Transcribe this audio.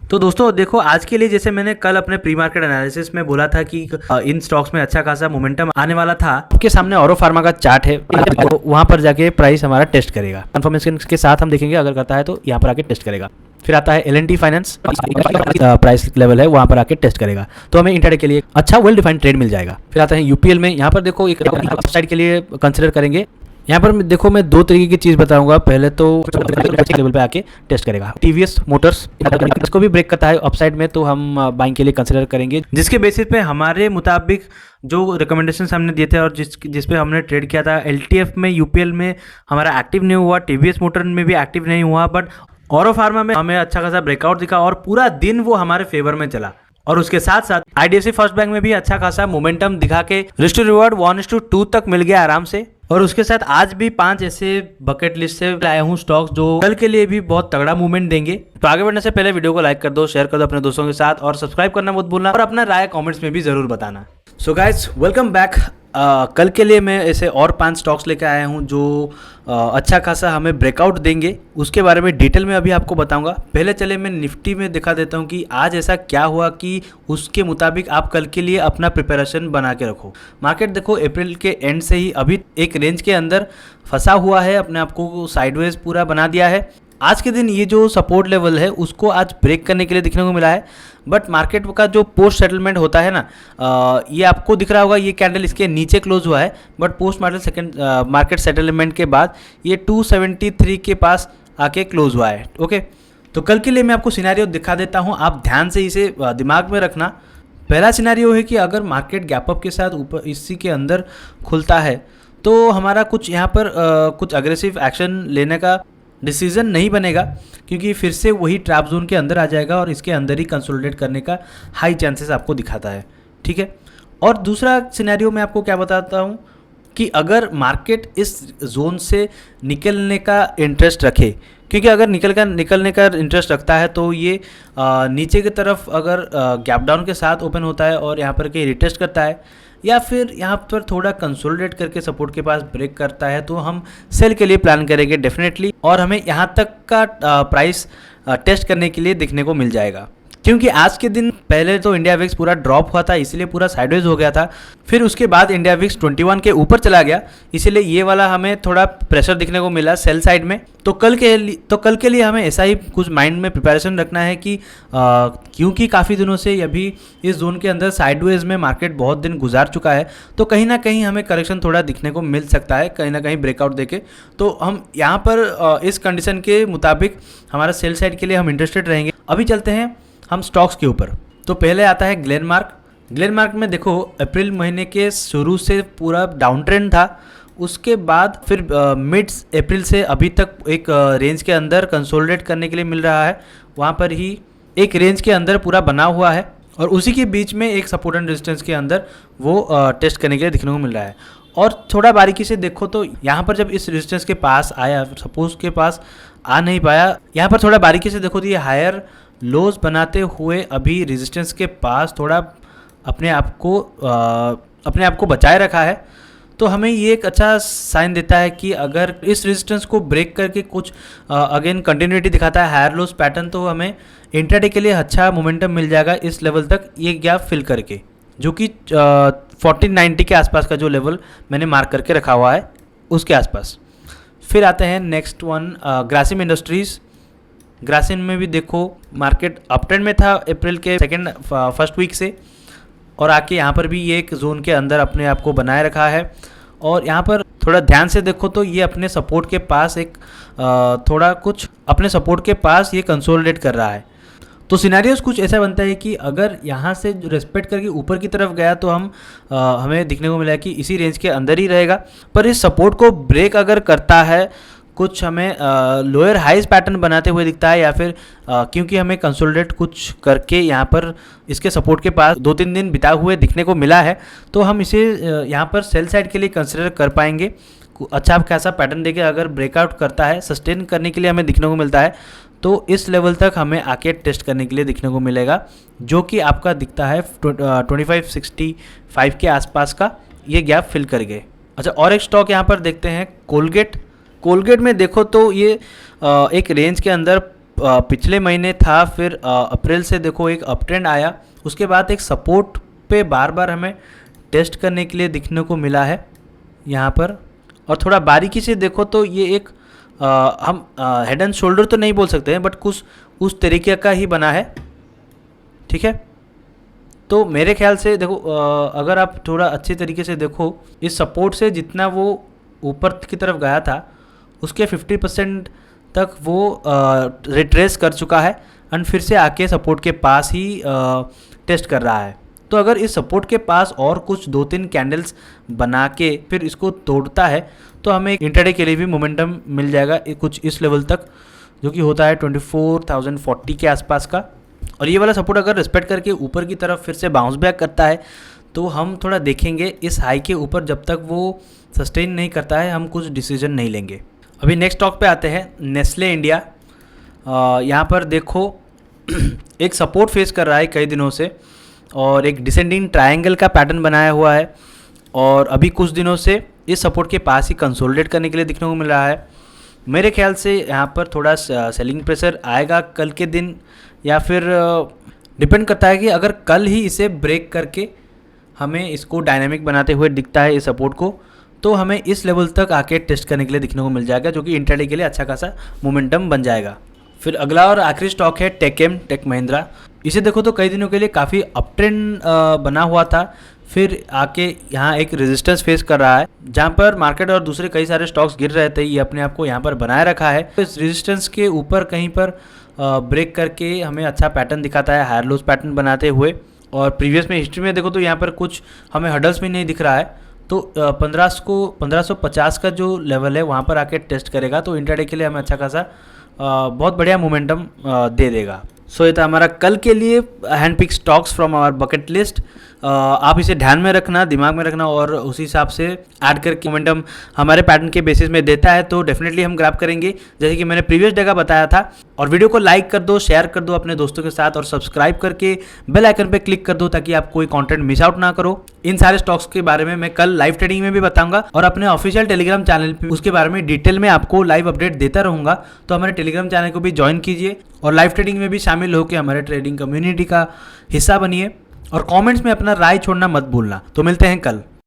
तो दोस्तों देखो, आज के लिए जैसे मैंने कल अपने प्री मार्केट एनालिसिस में बोला था कि इन स्टॉक्स में अच्छा खासा मोमेंटम आने वाला था। आपके सामने ऑरो फार्मा का चार्ट है, तो वहां पर जाके प्राइस हमारा टेस्ट करेगा। कंफर्मेशन के साथ हम देखेंगे, अगर करता है तो यहाँ पर आके टेस्ट करेगा। फिर आता है L&T फाइनेंस, प्राइस लेवल है वहां पर आके टेस्ट करेगा, तो हमें इंट्राडे के लिए अच्छा वेल डिफाइंड ट्रेड मिल जाएगा। फिर आता है UPL में, यहाँ पर देखो एक अपसाइड के लिए कंसिडर करेंगे। यहाँ पर देखो मैं दो तरीके की चीज़ बताऊंगा। पहले तो लेवल पे आके टेस्ट करेगा। TVS मोटर्स इसको भी ब्रेक करता है अपसाइड में, तो हम बाइंग के लिए कंसिडर करेंगे, जिसके बेसिस पे हमारे मुताबिक जो रिकमेंडेशंस हमने दिए थे और जिस पे हमने ट्रेड किया था, LTF में UPL में हमारा एक्टिव नहीं हुआ, TVS मोटर में भी एक्टिव नहीं हुआ, बट ऑरो फार्मा में हमें अच्छा खासा ब्रेकआउट दिखा और पूरा दिन वो हमारे फेवर में चला। और उसके साथ साथ IDFC फर्स्ट बैंक में भी अच्छा खासा मोमेंटम दिखा के रिस्क टू रिवॉर्ड 1:2 तक मिल गया आराम से। और उसके साथ आज भी 5 ऐसे बकेट लिस्ट से लाया हूँ स्टॉक्स जो कल के लिए भी बहुत तगड़ा मूवमेंट देंगे। तो आगे बढ़ने से पहले वीडियो को लाइक कर दो, शेयर कर दो अपने दोस्तों के साथ और सब्सक्राइब करना मत भूलना और अपना राय कमेंट्स में भी जरूर बताना। So guys, welcome back. कल के लिए मैं ऐसे और 5 स्टॉक्स लेकर आया हूँ जो अच्छा खासा हमें ब्रेकआउट देंगे। उसके बारे में डिटेल में अभी आपको बताऊंगा। पहले चले मैं निफ्टी में दिखा देता हूँ कि आज ऐसा क्या हुआ कि उसके मुताबिक आप कल के लिए अपना प्रिपरेशन बना के रखो। मार्केट देखो अप्रैल के एंड से ही अभी एक रेंज के अंदर फंसा हुआ है, अपने आप को साइडवेज पूरा बना दिया है। आज के दिन ये जो सपोर्ट लेवल है उसको आज ब्रेक करने के लिए दिखने को मिला है, बट मार्केट का जो पोस्ट सेटलमेंट होता है ना, ये आपको दिख रहा होगा, ये कैंडल इसके नीचे क्लोज हुआ है, बट पोस्ट मार्केट सेटलमेंट के बाद ये 273 के पास आके क्लोज हुआ है। ओके, तो कल के लिए मैं आपको सिनेरियो दिखा देता हूँ, आप ध्यान से इसे दिमाग में रखना। पहला सिनेरियो है कि अगर मार्केट गैप अप के साथ ऊपर इसी के अंदर खुलता है तो हमारा कुछ यहाँ पर कुछ अग्रेसिव एक्शन लेने का डिसीजन नहीं बनेगा, क्योंकि फिर से वही ट्रैप जोन के अंदर आ जाएगा और इसके अंदर ही कंसोलिडेट करने का हाई चांसेस आपको दिखाता है। ठीक है, और दूसरा सिनेरियो मैं आपको क्या बताता हूँ कि अगर मार्केट इस जोन से निकलने का इंटरेस्ट रखे, क्योंकि अगर निकलने का इंटरेस्ट रखता है तो ये नीचे की तरफ अगर गैप डाउन के साथ ओपन होता है और यहाँ पर कहीं रिटेस्ट करता है या फिर यहाँ पर थोड़ा कंसोलिडेट करके सपोर्ट के पास ब्रेक करता है, तो हम सेल के लिए प्लान करेंगे डेफिनेटली, और हमें यहाँ तक का प्राइस टेस्ट करने के लिए देखने को मिल जाएगा। क्योंकि आज के दिन पहले तो इंडिया विक्स पूरा ड्रॉप हुआ था, इसलिए पूरा साइडवेज हो गया था। फिर उसके बाद इंडिया विक्स 21 के ऊपर चला गया, इसीलिए ये वाला हमें थोड़ा प्रेशर दिखने को मिला सेल साइड में। तो कल के लिए हमें ऐसा ही कुछ माइंड में प्रिपरेशन रखना है कि क्योंकि काफ़ी दिनों से अभी इस जोन के अंदर साइडवेज में मार्केट बहुत दिन गुजार चुका है, तो कहीं ना कहीं हमें करेक्शन थोड़ा दिखने को मिल सकता है, कहीं ना कहीं ब्रेकआउट देके। तो हम यहाँ पर इस कंडीशन के मुताबिक हमारा सेल साइड के लिए हम इंटरेस्टेड रहेंगे। अभी चलते हैं हम स्टॉक्स के ऊपर। तो पहले आता है ग्लेनमार्क में देखो अप्रैल महीने के शुरू से पूरा डाउन ट्रेंड था, उसके बाद फिर मिड अप्रैल से अभी तक एक रेंज के अंदर कंसोलिडेट करने के लिए मिल रहा है। वहाँ पर ही एक रेंज के अंदर पूरा बना हुआ है और उसी के बीच में एक सपोर्ट एंड रेजिस्टेंस के अंदर वो टेस्ट करने के लिए दिखने को मिल रहा है। और थोड़ा बारीकी से देखो तो यहाँ पर जब इस रेजिस्टेंस के पास आया, सपोज के पास आ नहीं पाया, यहाँ पर थोड़ा बारीकी से देखो तो ये हायर लोज बनाते हुए अभी रेजिस्टेंस के पास थोड़ा अपने आप को बचाए रखा है। तो हमें ये एक अच्छा साइन देता है कि अगर इस रेजिस्टेंस को ब्रेक करके कुछ अगेन कंटिन्यूटी दिखाता है हायर लोज पैटर्न, तो हमें इंट्राडे के लिए अच्छा मोमेंटम मिल जाएगा इस लेवल तक, ये गैप फिल करके, जो कि 1490 के आसपास का जो लेवल मैंने मार्क करके रखा हुआ है उसके आसपास। फिर आते हैं next one, Grasim industries. Grasim में भी देखो मार्केट अप ट्रेंड में था अप्रैल के फर्स्ट वीक से, और आके यहाँ पर भी ये एक जोन के अंदर अपने आप को बनाए रखा है। और यहाँ पर थोड़ा ध्यान से देखो तो ये अपने सपोर्ट के पास अपने सपोर्ट के पास ये कंसोलिडेट कर रहा है। तो सिनेरियोस कुछ ऐसा बनता है कि अगर यहाँ से रेस्पेक्ट करके ऊपर की तरफ गया तो हमें दिखने को मिला कि इसी रेंज के अंदर ही रहेगा, पर इस सपोर्ट को ब्रेक अगर करता है, कुछ हमें लोअर हाइज पैटर्न बनाते हुए दिखता है, या फिर क्योंकि हमें कंसोलिडेट कुछ करके यहाँ पर इसके सपोर्ट के पास 2-3 दिन बिता हुए दिखने को मिला है, तो हम इसे यहाँ पर सेल साइड के लिए कंसिडर कर पाएंगे। अच्छा खासा पैटर्न देके अगर ब्रेकआउट करता है, सस्टेन करने के लिए हमें दिखने को मिलता है, तो इस लेवल तक हमें आके टेस्ट करने के लिए दिखने को मिलेगा, जो कि आपका दिखता है 2565 के आसपास का ये गैप फिल कर गए। अच्छा, और एक स्टॉक यहाँ पर देखते हैं कोलगेट में देखो तो ये एक रेंज के अंदर पिछले महीने था, फिर अप्रैल से देखो एक अप ट्रेंड आया, उसके बाद एक सपोर्ट पे बार बार हमें टेस्ट करने के लिए दिखने को मिला है यहाँ पर। और थोड़ा बारीकी से देखो तो ये एक हम हेड एंड शोल्डर तो नहीं बोल सकते हैं, बट कुछ उस तरीके का ही बना है, ठीक है। तो मेरे ख्याल से देखो अगर आप थोड़ा अच्छे तरीके से देखो, इस सपोर्ट से जितना वो ऊपर की तरफ गया था उसके 50% तक वो रिट्रेस कर चुका है एंड फिर से आके सपोर्ट के पास ही टेस्ट कर रहा है। तो अगर इस सपोर्ट के पास और कुछ 2-3 कैंडल्स बना के फिर इसको तोड़ता है तो हमें इंट्राडे के लिए भी मोमेंटम मिल जाएगा कुछ इस लेवल तक, जो कि होता है 24,040 के आसपास का। और ये वाला सपोर्ट अगर रिस्पेक्ट करके ऊपर की तरफ फिर से बाउंस बैक करता है तो हम थोड़ा देखेंगे इस हाई के ऊपर, जब तक वो सस्टेन नहीं करता है हम कुछ डिसीजन नहीं लेंगे। अभी नेक्स्ट स्टॉक पे आते हैं, नेस्ले इंडिया। यहाँ पर देखो एक सपोर्ट फेस कर रहा है कई दिनों से और एक डिसेंडिंग ट्रायंगल का पैटर्न बनाया हुआ है और अभी कुछ दिनों से इस सपोर्ट के पास ही कंसोलिडेट करने के लिए दिखने को मिल रहा है। मेरे ख्याल से यहाँ पर थोड़ा सेलिंग प्रेशर आएगा कल के दिन, या फिर डिपेंड करता है कि अगर कल ही इसे ब्रेक करके हमें इसको डायनामिक बनाते हुए दिखता है इस सपोर्ट को, तो हमें इस लेवल तक आके टेस्ट करने के लिए दिखने को मिल जाएगा, जो कि इंट्राडे के लिए अच्छा खासा मोमेंटम बन जाएगा। फिर अगला और आखिरी स्टॉक है टेक महिंद्रा। इसे देखो तो कई दिनों के लिए काफ़ी अप ट्रेंड बना हुआ था, फिर आके यहाँ एक रेजिस्टेंस फेस कर रहा है, जहाँ पर मार्केट और दूसरे कई सारे स्टॉक्स गिर रहे थे, ये अपने आप को यहाँ पर बनाए रखा है। तो इस रेजिस्टेंस के ऊपर कहीं पर ब्रेक करके हमें अच्छा पैटर्न दिखाता है, हायर लोज पैटर्न बनाते हुए। और प्रीवियस में हिस्ट्री में देखो तो यहाँ पर कुछ हमें हडल्स भी नहीं दिख रहा है, तो 1550 का जो लेवल है वहाँ पर आके टेस्ट करेगा तो इंट्राडे के लिए हमें अच्छा खासा बहुत बढ़िया मोमेंटम दे देगा। सो ये था हमारा कल के लिए hand pick stocks from our bucket list. आप इसे ध्यान में रखना, दिमाग में रखना और उसी हिसाब से ऐड करके मोमेंटम हमारे पैटर्न के बेसिस में देता है तो डेफिनेटली हम ग्रैब करेंगे, जैसे कि मैंने प्रीवियस डे का बताया था। और वीडियो को लाइक कर दो, शेयर कर दो अपने दोस्तों के साथ और सब्सक्राइब करके बेल आइकन पे क्लिक कर दो ताकि आप कोई कंटेंट मिस आउट ना करो। इन सारे स्टॉक्स के बारे में मैं कल लाइव ट्रेडिंग में भी बताऊंगा और अपने ऑफिशियल टेलीग्राम चैनल पे उसके बारे में डिटेल में आपको लाइव अपडेट देता रहूंगा। तो हमारे टेलीग्राम चैनल को भी ज्वाइन कीजिए और लाइव ट्रेडिंग में भी शामिल होकर हमारे ट्रेडिंग कम्युनिटी का हिस्सा बनिए और कमेंट्स में अपना राय छोड़ना मत भूलना। तो मिलते हैं कल।